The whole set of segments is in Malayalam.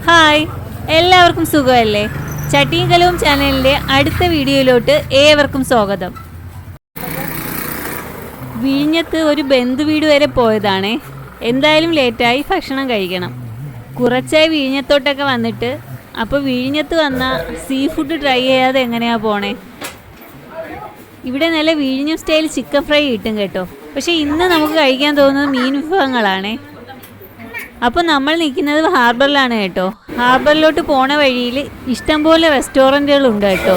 ഹായ്, എല്ലാവർക്കും സുഖമല്ലേ? ചട്ടിയും കലവും ചാനലിൻ്റെ അടുത്ത വീഡിയോയിലോട്ട് ഏവർക്കും സ്വാഗതം. വിഴിഞ്ഞത്ത് ഒരു ബന്ധു വീട് വരെ പോയതാണേ. എന്തായാലും ലേറ്റായി, ഭക്ഷണം കഴിക്കണം. കുറച്ചായി വിഴിഞ്ഞത്തോട്ടൊക്കെ വന്നിട്ട്. അപ്പോൾ വിഴിഞ്ഞത്ത് വന്ന സീ ഫുഡ് ട്രൈ ചെയ്യാതെ എങ്ങനെയാണ് പോണേ? ഇവിടെ നല്ല വിഴിഞ്ഞം സ്റ്റൈൽ ചിക്കൻ ഫ്രൈ കിട്ടും കേട്ടോ. പക്ഷേ ഇന്ന് നമുക്ക് കഴിക്കാൻ തോന്നുന്നത് മീൻ വിഭവങ്ങളാണേ. അപ്പോൾ നമ്മൾ നിൽക്കുന്നത് ഹാർബറിലാണ് കേട്ടോ. ഹാർബറിലോട്ട് പോണ വഴിയിൽ ഇഷ്ടംപോലെ റെസ്റ്റോറൻറ്റുകളുണ്ട് കേട്ടോ.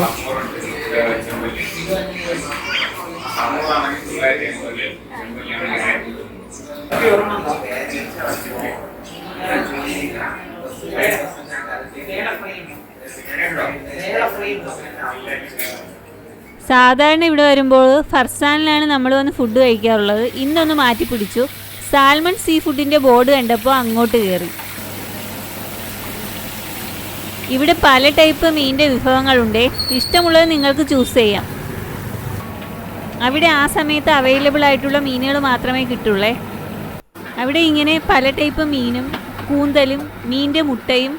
സാധാരണ ഇവിടെ വരുമ്പോൾ ഫർസാനിലാണ് നമ്മൾ വന്ന് ഫുഡ് കഴിക്കാറുള്ളത്. ഇന്നൊന്ന് മാറ്റി പിടിച്ചു. സാൽമൺ സീ ഫുഡിൻ്റെ ബോർഡ് കണ്ടപ്പോൾ അങ്ങോട്ട് കയറി. ഇവിടെ പല ടൈപ്പ് മീനിൻ്റെ വിഭവങ്ങളുണ്ട്. ഇഷ്ടമുള്ളത് നിങ്ങൾക്ക് ചൂസ് ചെയ്യാം. അവിടെ ആ സമയത്ത് അവൈലബിൾ ആയിട്ടുള്ള മീനുകൾ മാത്രമേ കിട്ടുള്ളേ. അവിടെ ഇങ്ങനെ പല ടൈപ്പ് മീനും കൂന്തലും മീനിൻ്റെ മുട്ടയും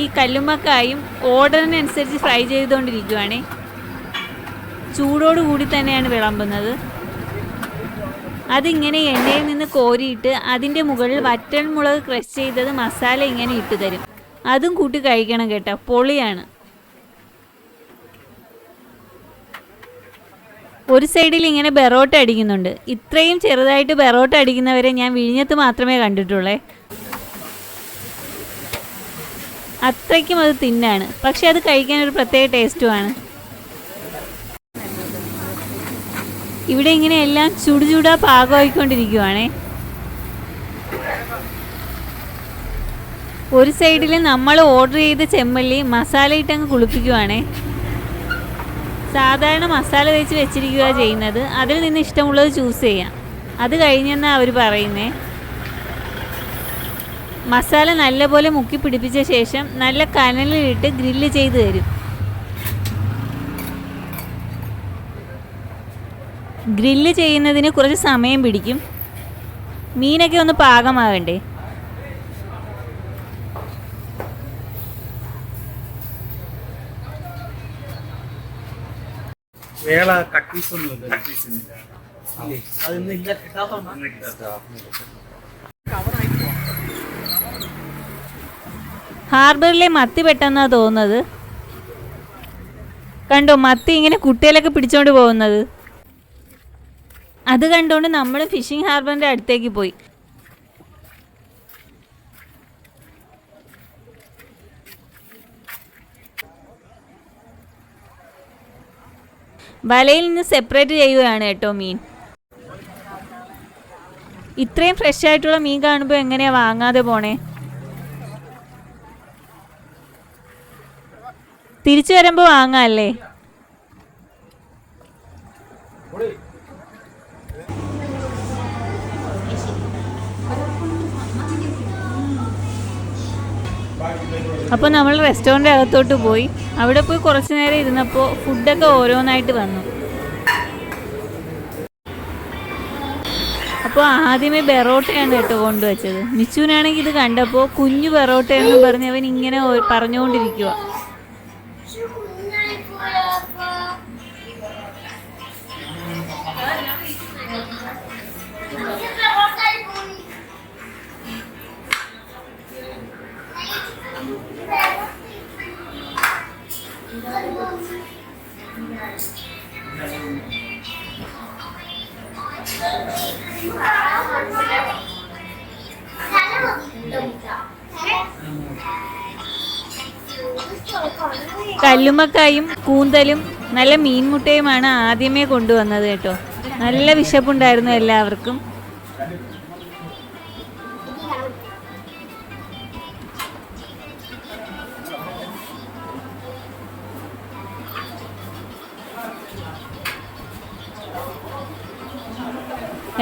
ഈ കല്ലുമ്മക്കായും ഓർഡറിനനുസരിച്ച് ഫ്രൈ ചെയ്തുകൊണ്ടിരിക്കുകയാണ്. ചൂടോടുകൂടി തന്നെയാണ് വിളമ്പുന്നത്. അതിങ്ങനെ എണ്ണയിൽ നിന്ന് കോരിയിട്ട് അതിൻ്റെ മുകളിൽ വറ്റൽ മുളക് ക്രഷ് ചെയ്തത് മസാല ഇങ്ങനെ ഇട്ട് തരും. അതും കൂട്ടി കഴിക്കണം കേട്ടോ, പൊളിയാണ്. ഒരു സൈഡിൽ ഇങ്ങനെ ബെറോട്ട അടിക്കുന്നുണ്ട്. ഇത്രയും ചെറുതായിട്ട് ബെറോട്ട അടിക്കുന്നവരെ ഞാൻ വിഴിഞ്ഞത്ത് മാത്രമേ കണ്ടിട്ടുള്ളേ. അത്രയ്ക്കും അത് തിന്നാണ്. പക്ഷെ അത് കഴിക്കാൻ ഒരു പ്രത്യേക ടേസ്റ്റുമാണ്. ഇവിടെ ഇങ്ങനെ എല്ലാം ചുടുചൂടാ പാകമായിക്കൊണ്ടിരിക്കുവാണേ. ഒരു സൈഡിൽ നമ്മൾ ഓർഡർ ചെയ്ത ചെമ്മല്ലി മസാല ഇട്ടങ്ങ് കുളിപ്പിക്കുവാണേ. സാധാരണ മസാല തേച്ച് വെച്ചിരിക്കുക ചെയ്യുന്നത്. അതിൽ നിന്ന് ഇഷ്ടമുള്ളത് ചൂസ് ചെയ്യാം. അത് കഴിഞ്ഞെന്നാണ് അവർ പറയുന്നേ. മസാല നല്ലപോലെ മുക്കി പിടിപ്പിച്ച ശേഷം നല്ല കനലിലിട്ട് ഗ്രില്ല് ചെയ്ത് തരും. ഗ്രില്ല് ചെയ്യുന്നതിന് കുറച്ച് സമയം പിടിക്കും. മീനൊക്കെ ഒന്ന് പാകമാകണ്ടേ. ഹാർബറിലെ മത്തി പെട്ടെന്നാ തോന്നുന്നത്. കണ്ടോ, മത്തി ഇങ്ങനെ കുട്ടികളൊക്കെ പിടിച്ചോണ്ട് പോകുന്നത്. അത് കണ്ടുകൊണ്ട് നമ്മൾ ഫിഷിംഗ് ഹാർബറിൻ്റെ അടുത്തേക്ക് പോയി. വലയിൽ നിന്ന് സെപ്പറേറ്റ് ചെയ്യുകയാണ് കേട്ടോ മീൻ. ഇത്രയും ഫ്രഷ് ആയിട്ടുള്ള മീൻ കാണുമ്പോൾ എങ്ങനെയാണ് വാങ്ങാതെ പോണേ? തിരിച്ചു വരുമ്പോൾ വാങ്ങാമല്ലേ? അപ്പോൾ നമ്മൾ റെസ്റ്റോറൻറ്റ് അകത്തോട്ട് പോയി. അവിടെ പോയി കുറച്ച് നേരം ഇരുന്നപ്പോൾ ഫുഡൊക്കെ ഓരോന്നായിട്ട് വന്നു. അപ്പോൾ ആദ്യമേ ബെറോട്ടയാണ് കേട്ടോ കൊണ്ടുവച്ചത്. മിച്ചുവിനാണെങ്കിൽ ഇത് കണ്ടപ്പോൾ കുഞ്ഞു ബെറോട്ടയെന്ന് പറഞ്ഞ് അവൻ ഇങ്ങനെ പറഞ്ഞുകൊണ്ടിരിക്കുക. കല്ലുമ്മക്കായും കൂന്തലും നല്ല മീൻമുട്ടയുമാണ് ആദ്യമേ കൊണ്ടുവന്നത് കേട്ടോ. നല്ല വിശപ്പുണ്ടായിരുന്നു എല്ലാവർക്കും.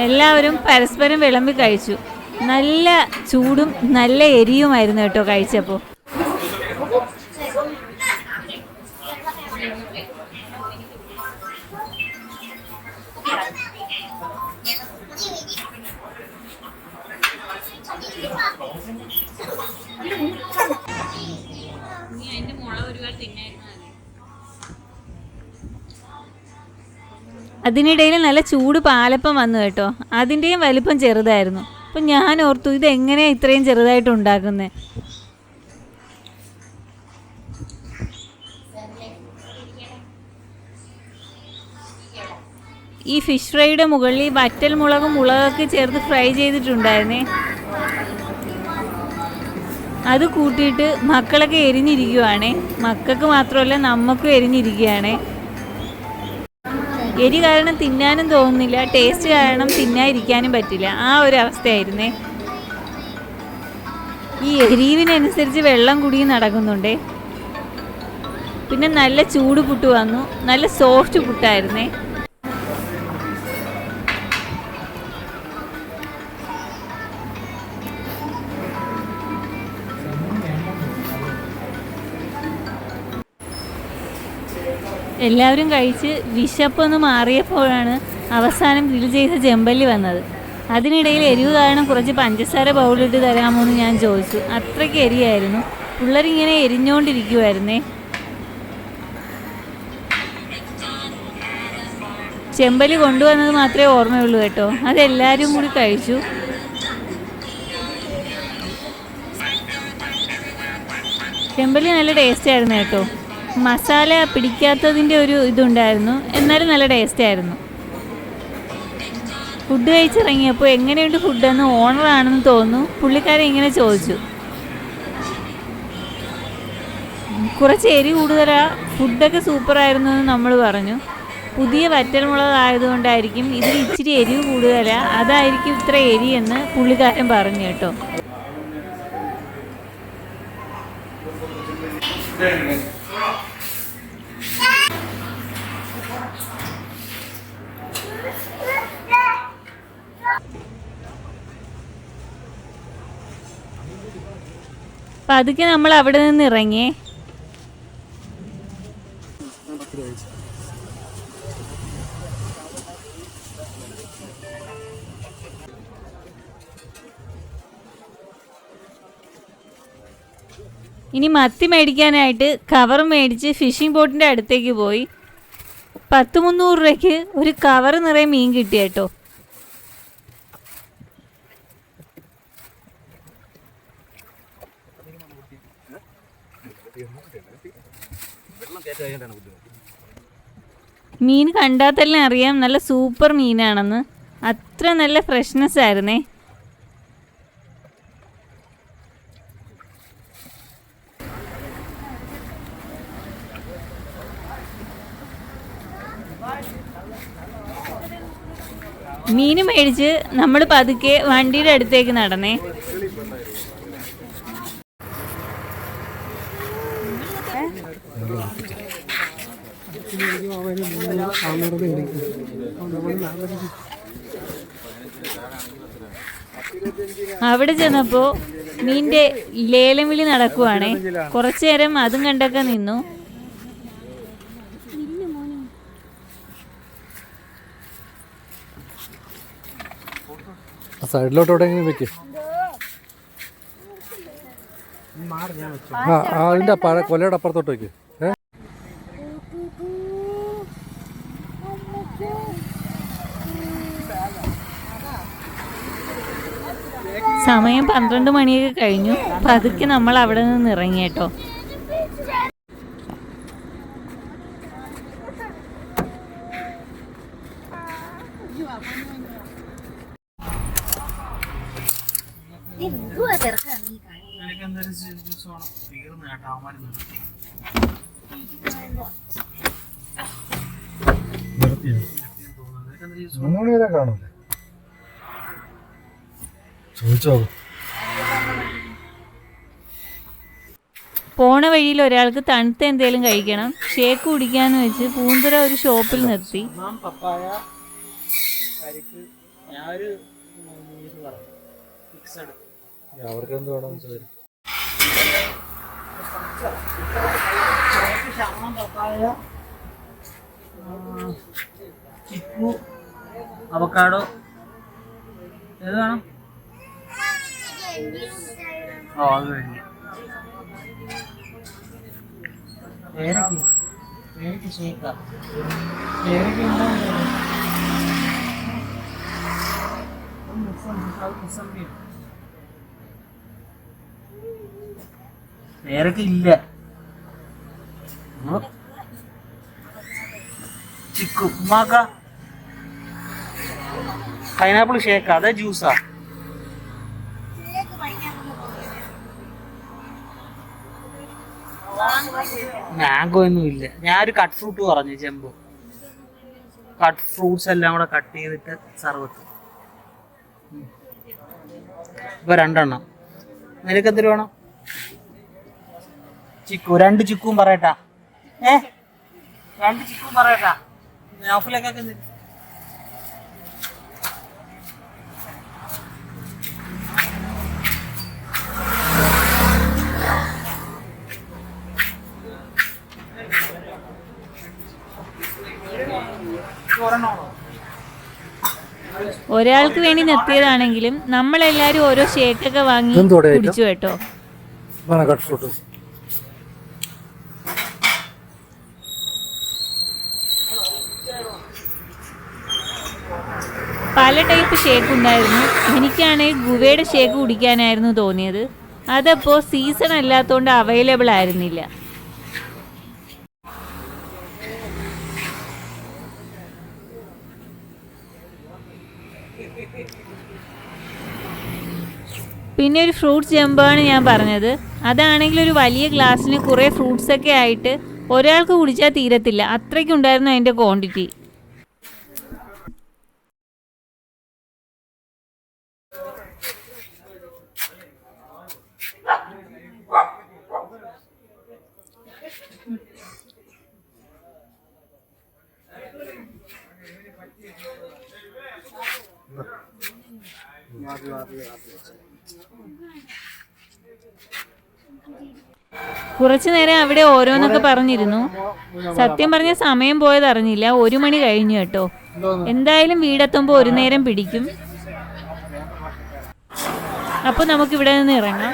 എല്ലാവരും പരസ്പരം വിളമ്പി കഴിച്ചു. നല്ല ചൂടും നല്ല എരിയുമായിരുന്നു കേട്ടോ കഴിച്ചപ്പോൾ. അതിനിടയിൽ നല്ല ചൂട് പാലപ്പം വന്നു കേട്ടോ. അതിൻ്റെയും വലിപ്പം ചെറുതായിരുന്നു. അപ്പം ഞാൻ ഓർത്തു ഇതെങ്ങനെയാണ് ഇത്രയും ചെറുതായിട്ട് ഉണ്ടാക്കുന്നത്. ഈ ഫിഷ് ഫ്രൈയുടെ മുകളിൽ ഈ വറ്റൽ മുളകൊക്കെ ചേർത്ത് ഫ്രൈ ചെയ്തിട്ടുണ്ടായിരുന്നേ. അത് കൂട്ടിയിട്ട് മക്കളൊക്കെ എരിഞ്ഞിരിക്കുവാണേ. മക്കൾക്ക് മാത്രമല്ല നമുക്കും എരിഞ്ഞിരിക്കുകയാണേ. എരി കാരണം തിന്നാനും തോന്നുന്നില്ല, ടേസ്റ്റ് കാരണം തിന്നാതിരിക്കാനും പറ്റില്ല. ആ ഒരു അവസ്ഥയായിരുന്നേ. ഈ എരിവിനനുസരിച്ച് വെള്ളം കുടിയും നടക്കുന്നുണ്ടേ. പിന്നെ നല്ല ചൂട് പുട്ട് വന്നു. നല്ല സോഫ്റ്റ് പുട്ടായിരുന്നേ. എല്ലാവരും കഴിച്ച് വിശപ്പൊന്ന് മാറിയപ്പോഴാണ് അവസാനം ഗ്രിൽ ചെയ്ത ചെമ്പല്ലി വന്നത്. അതിനിടയിൽ എരിവ് കാരണം കുറച്ച് പഞ്ചസാര ബൗളിട്ട് തരാമോ എന്ന് ഞാൻ ചോദിച്ചു. അത്രയ്ക്ക് എരിയായിരുന്നു. പിള്ളേരിങ്ങനെ എരിഞ്ഞുകൊണ്ടിരിക്കുമായിരുന്നേ. ചെമ്പല്ലി കൊണ്ടുവന്നത് മാത്രമേ ഓർമ്മയുള്ളൂ കേട്ടോ. അതെല്ലാവരും കൂടി കഴിച്ചു. ചെമ്പല്ലി നല്ല ടേസ്റ്റ് ആയിരുന്നു കേട്ടോ. മസാല പിടിക്കാത്തതിൻ്റെ ഒരു ഇതുണ്ടായിരുന്നു, എന്നാലും നല്ല ടേസ്റ്റ് ആയിരുന്നു. ഫുഡ് കഴിച്ചിറങ്ങിയപ്പോൾ എങ്ങനെയുണ്ട് ഫുഡെന്ന് ഓണറാണെന്ന് തോന്നുന്നു പുള്ളിക്കാരൻ ഇങ്ങനെ ചോദിച്ചു. കുറച്ച് എരി കൂടുതലാ, ഫുഡൊക്കെ സൂപ്പറായിരുന്നു എന്ന് നമ്മൾ പറഞ്ഞു. പുതിയ വറ്റൽമുളകായതുകൊണ്ടായിരിക്കും ഇതിൽ ഇച്ചിരി എരിവ് കൂടുതലാ, അതായിരിക്കും ഇത്ര എരി എന്ന് പുള്ളിക്കാരൻ പറഞ്ഞു കേട്ടോ. പതുക്കെ നമ്മൾ അവിടെ നിന്ന് ഇറങ്ങിയേ. ഇനി മത്തി മേടിക്കാനായിട്ട് കവർ മേടിച്ച് ഫിഷിംഗ് ബോട്ടിൻ്റെ അടുത്തേക്ക് പോയി. 100-300 രൂപയ്ക്ക് ഒരു കവർ നിറയെ മീൻ കിട്ടി കേട്ടോ. മീൻ കണ്ടാൽ തന്നെ അറിയാം നല്ല സൂപ്പർ മീനാണെന്ന്. അത്ര നല്ല ഫ്രഷ്നെസ് ആയിരുന്നേ. മീൻ മേടിച്ച് നമ്മൾ പതുക്കെ വണ്ടിയുടെ അടുത്തേക്ക് നടന്നേ. അവിടെ ചെന്നപ്പോ മീൻ്റെ ലേലം വിളി നടക്കുവാണേ. കുറച്ചു നേരം അതും കണ്ടൊക്കെ നിന്നു. സൈഡിലോട്ട് എവിടെയെങ്കിലും വെക്ക്. അതിന്റെ കൊലയുടെ അപ്പുറത്തോട്ട് വെക്ക്. സമയം 12 മണിയൊക്കെ കഴിഞ്ഞു. പതുക്കെ നമ്മൾ അവിടെ നിന്ന് ഇറങ്ങി കേട്ടോ. പോണ വഴിയിൽ ഒരാൾക്ക് തണുത്ത എന്തേലും കഴിക്കണം. ഷേക്ക് കുടിക്കാന്ന് വെച്ച് പൂന്തുറ ഒരു ഷോപ്പിൽ നിർത്തി. അവക്കാഡോ ഏത് വേണം? അത് കഴിഞ്ഞു. പേരയ്ക്ക് ഷേക്കാ. പേരയ്ക്ക് ഉണ്ടാവും. പേരൊക്കെ ഇല്ല. ചിക്കു ഉമ്മാക്ക പൈനാപ്പിൾ ഷേക്ക് അതെ ജ്യൂസാ? മാംഗോ ഒന്നും ഇല്ല. ഞാനൊരു കട്ട് ഫ്രൂട്ട് പറഞ്ഞു, ചെമ്പ് കട്ട് ഫ്രൂട്ട്സ് എല്ലാം കൂടെ കട്ട് ചെയ്തിട്ട് സർവത്ത്. ഇപ്പൊ 2 എണ്ണം. നിനക്ക് എന്തിനു വേണം? ചിക്കു 2 ചിക്കും പറയട്ടാ. 2 ചിക്കും പറയട്ടാ. നൗഫിലൊക്കെ ഒരാൾക്ക് വേണ്ടി നിർത്തിയതാണെങ്കിലും നമ്മളെല്ലാരും ഓരോ ഷേക്കൊക്കെ വാങ്ങി ഇതെന്തോടെ ഐറ്റം? കുടിച്ചു കേട്ടോ. Cut fruit. പല ടൈപ്പ് ഷേക്ക് ഉണ്ടായിരുന്നു. എനിക്കാണെങ്കിൽ ഗുവയുടെ ഷേക്ക് കുടിക്കാനായിരുന്നു തോന്നിയത്. അതപ്പോൾ സീസൺ അല്ലാത്തതുകൊണ്ട് അവൈലബിൾ ആയിരുന്നില്ല. പിന്നെ ഒരു ഫ്രൂട്ട്സ് ജമ്പാണ് ഞാൻ പറഞ്ഞത്. അതാണെങ്കിൽ ഒരു വലിയ ഗ്ലാസ്സിന് കുറേ ഫ്രൂട്ട്സൊക്കെ ആയിട്ട് ഒരാൾക്ക് കുടിച്ചാൽ തീരത്തില്ല, അത്രയ്ക്കുണ്ടായിരുന്നു അതിൻ്റെ ക്വാണ്ടിറ്റി. കുറച്ചു നേരം അവിടെ ഓരോന്നൊക്കെ പറഞ്ഞിരുന്നു. സത്യം പറഞ്ഞ സമയം പോയത് അറിഞ്ഞില്ല. 1 മണി കഴിഞ്ഞു കേട്ടോ. എന്തായാലും വീടെത്തുമ്പോൾ 1 നേരം പിടിക്കും. അപ്പോൾ നമുക്കിവിടെ നിന്ന് ഇറങ്ങാം.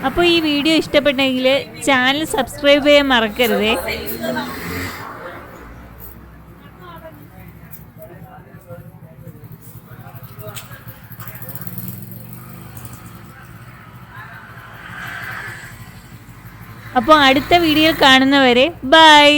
അപ്പോൾ ഈ വീഡിയോ ഇഷ്ടപ്പെട്ടെങ്കിൽ ചാനൽ സബ്സ്ക്രൈബ് ചെയ്യാൻ മറക്കരുതേ. അപ്പോൾ അടുത്ത വീഡിയോ കാണുന്നവരെ ബൈ.